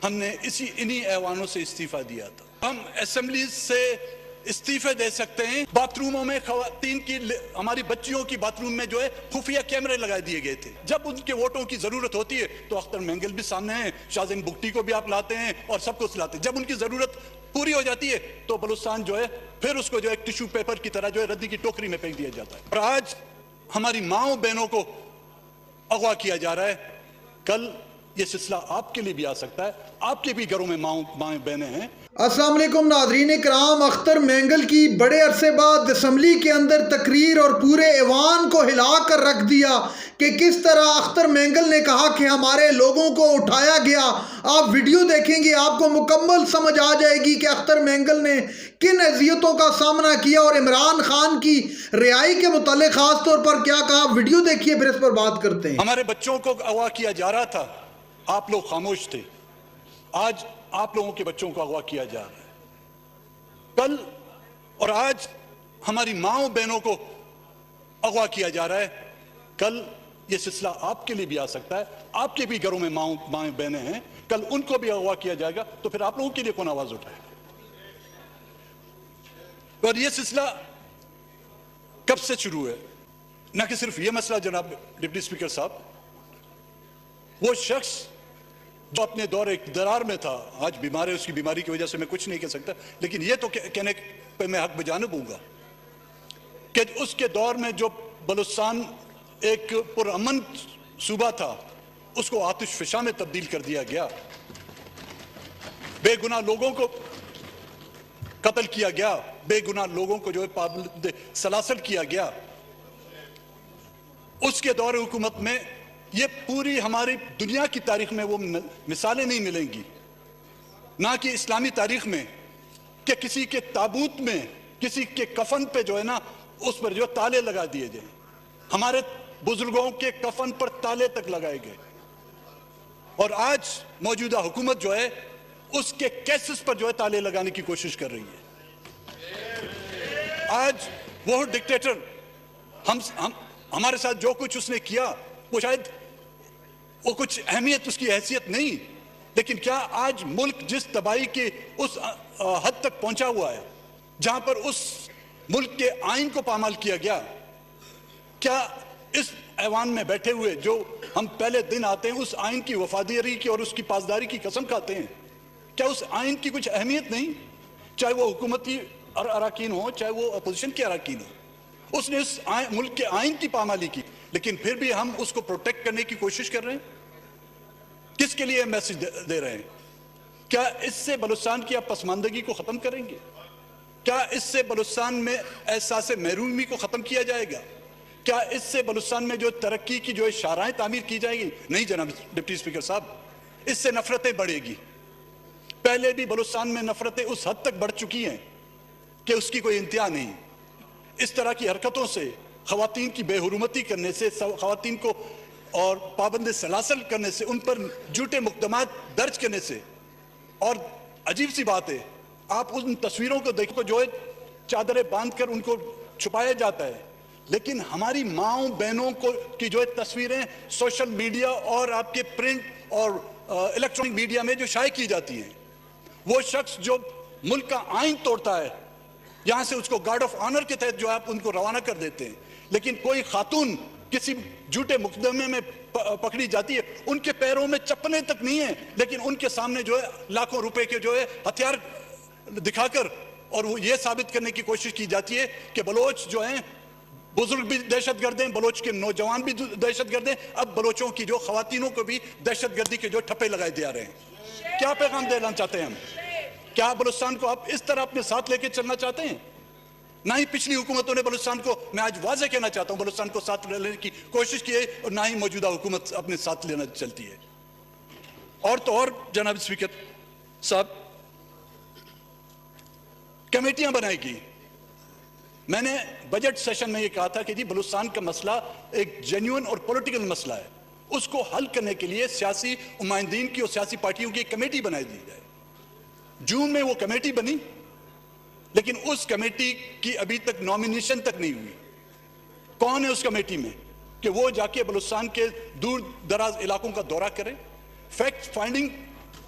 ہم نے انہی ایوانوں سے استعفیٰ دیا تھا۔ ہم اسمبلی سے استعفے دے سکتے ہیں۔ باتھ روموں میں خواتین کی، ہماری بچیوں کی باتھ روم میں جو ہے خفیہ کیمرے لگائے دیے گئے تھے۔ جب ان کے ووٹوں کی ضرورت ہوتی ہے تو اختر مینگل بھی سامنے ہیں، شازن بگٹی کو بھی آپ لاتے ہیں اور سب کو لاتے ہیں۔ جب ان کی ضرورت پوری ہو جاتی ہے تو بلوچستان جو ہے پھر اس کو جو ہے ٹیشو پیپر کی طرح جو ہے ردی کی ٹوکری میں پھینک دیا جاتا ہے۔ اور آج ہماری ماؤں بہنوں کو اغوا کیا جا رہا ہے۔ کل یہ سلسلہ آپ کے لیے بھی آ سکتا ہے، آپ کے بھی گھروں میں مائیں بہنیں ہیں۔ السلام علیکم ناظرین کرام، اختر مینگل کی بڑے عرصے بعد اسمبلی کے اندر تقریر اور پورے ایوان کو ہلا کر رکھ دیا کہ کس طرح اختر مینگل نے کہا کہ ہمارے لوگوں کو اٹھایا گیا۔ آپ ویڈیو دیکھیں گے آپ کو مکمل سمجھ آ جائے گی کہ اختر مینگل نے کن اذیتوں کا سامنا کیا اور عمران خان کی رہائی کے متعلق خاص طور پر کیا کہا۔ ویڈیو دیکھیے پھر اس پر بات کرتے ہیں۔ ہمارے بچوں کو اغوا کیا جا رہا تھا، آپ لوگ خاموش تھے۔ آج آپ لوگوں کے بچوں کو اغوا کیا جا رہا ہے۔ کل اور آج ہماری ماؤں بہنوں کو اغوا کیا جا رہا ہے۔ کل یہ سلسلہ آپ کے لیے بھی آ سکتا ہے، آپ کے بھی گھروں میں مائیں بہنیں ہیں، کل ان کو بھی اغوا کیا جائے گا تو پھر آپ لوگوں کے لیے کون آواز اٹھائے گا؟ اور یہ سلسلہ کب سے شروع ہے؟ نہ کہ صرف یہ مسئلہ جناب ڈپٹی اسپیکر صاحب، وہ شخص جو اپنے دور اقتدار میں تھا، آج بیمار ہے، اس کی بیماری کی وجہ سے میں کچھ نہیں کہہ سکتا، لیکن یہ تو کہنے پہ میں حق بجانب ہوں گا کہ اس کے دور میں جو بلوچستان ایک پرامن صوبہ تھا اس کو آتش فشاں میں تبدیل کر دیا گیا، بے گناہ لوگوں کو قتل کیا گیا، بے گناہ لوگوں کو جو ہے پابند سلاسل کیا گیا۔ اس کے دور حکومت میں یہ پوری ہماری دنیا کی تاریخ میں وہ مثالیں نہیں ملیں گی، نہ کہ اسلامی تاریخ میں، کہ کسی کے تابوت میں، کسی کے کفن پہ جو ہے نا اس پر جو تالے لگا دیے جائیں۔ ہمارے بزرگوں کے کفن پر تالے تک لگائے گئے، اور آج موجودہ حکومت جو ہے اس کے کیسز پر جو ہے تالے لگانے کی کوشش کر رہی ہے۔ آج وہ ڈکٹیٹر ہمارے ساتھ جو کچھ اس نے کیا وہ شاید وہ کچھ اہمیت اس کی حیثیت نہیں، لیکن کیا آج ملک جس تباہی کے اس حد تک پہنچا ہوا ہے جہاں پر اس ملک کے آئین کو پامال کیا گیا، کیا اس ایوان میں بیٹھے ہوئے جو ہم پہلے دن آتے ہیں اس آئین کی وفاداری کی اور اس کی پاسداری کی قسم کھاتے ہیں، کیا اس آئین کی کچھ اہمیت نہیں؟ چاہے وہ حکومتی اراکین ہوں چاہے وہ اپوزیشن کے اراکین ہوں، اس نے اس ملک کے آئین کی پامالی کی، لیکن پھر بھی ہم اس کو پروٹیکٹ کرنے کی کوشش کر رہے ہیں۔ کس کے لیے میسج دے رہے ہیں؟ کیا اس سے بلوچستان کی آپ پسماندگی کو ختم کریں گے؟ کیا اس سے بلوچستان میں احساس محرومی کو ختم کیا جائے گا؟ کیا اس سے بلوچستان میں جو ترقی کی جو شاہراہیں تعمیر کی جائے گی؟ نہیں جناب ڈپٹی اسپیکر صاحب، اس سے نفرتیں بڑھے گی۔ پہلے بھی بلوچستان میں نفرتیں اس حد تک بڑھ چکی ہیں کہ اس کی کوئی انتہا نہیں۔ اس طرح کی حرکتوں سے، خواتین کی بے حرمتی کرنے سے، خواتین کو اور پابند سلاسل کرنے سے، ان پر جھوٹے مقدمات درج کرنے سے، اور عجیب سی بات ہے آپ ان تصویروں کو دیکھو جو ہے چادریں باندھ کر ان کو چھپایا جاتا ہے، لیکن ہماری ماؤں بہنوں کی جو ہے تصویریں سوشل میڈیا اور آپ کے پرنٹ اور الیکٹرانک میڈیا میں جو شائع کی جاتی ہیں، وہ شخص جو ملک کا آئین توڑتا ہے، یہاں سے اس کو گارڈ آف آنر کے تحت جو آپ ان کو روانہ کر دیتے ہیں، لیکن کوئی خاتون کسی جھوٹے مقدمے میں پکڑی جاتی ہے، ان کے پیروں میں چپلیں تک نہیں ہیں، لیکن ان کے سامنے جو ہے لاکھوں روپے کے جو ہے ہتھیار دکھا کر اور وہ یہ ثابت کرنے کی کوشش کی جاتی ہے کہ بلوچ جو ہیں بزرگ بھی دہشت گرد ہیں، بلوچ کے نوجوان بھی دہشت گرد ہیں، اب بلوچوں کی جو خواتینوں کو بھی دہشت گردی کے جو ٹھپے لگائے دیا رہے ہیں۔ کیا پیغام دینا چاہتے ہیں ہم؟ کیا بلوچستان کو آپ اس طرح اپنے ساتھ لے کے چلنا چاہتے ہیں؟ نہ ہی پچھلی حکومتوں نے بلوچستان کو، میں آج واضح کہنا چاہتا ہوں، بلوچستان کو ساتھ لینے کی کوشش کی ہے، اور نہ ہی موجودہ حکومت اپنے ساتھ لینا چلتی ہے۔ اور تو اور جناب اسپیکر صاحب، کمیٹیاں بنائے گی۔ میں نے بجٹ سیشن میں یہ کہا تھا کہ جی بلوچستان کا مسئلہ ایک جینیون اور پولیٹیکل مسئلہ ہے، اس کو حل کرنے کے لیے سیاسی نمائندین کی اور سیاسی پارٹیوں کی ایک کمیٹی بنائی دی جائے۔ جون میں وہ کمیٹی بنی، لیکن اس کمیٹی کی ابھی تک نامینیشن تک نہیں ہوئی۔ کون ہے اس کمیٹی میں کہ وہ جا کے بلوچستان کے دور دراز علاقوں کا دورہ کرے، فیکٹ فائنڈنگ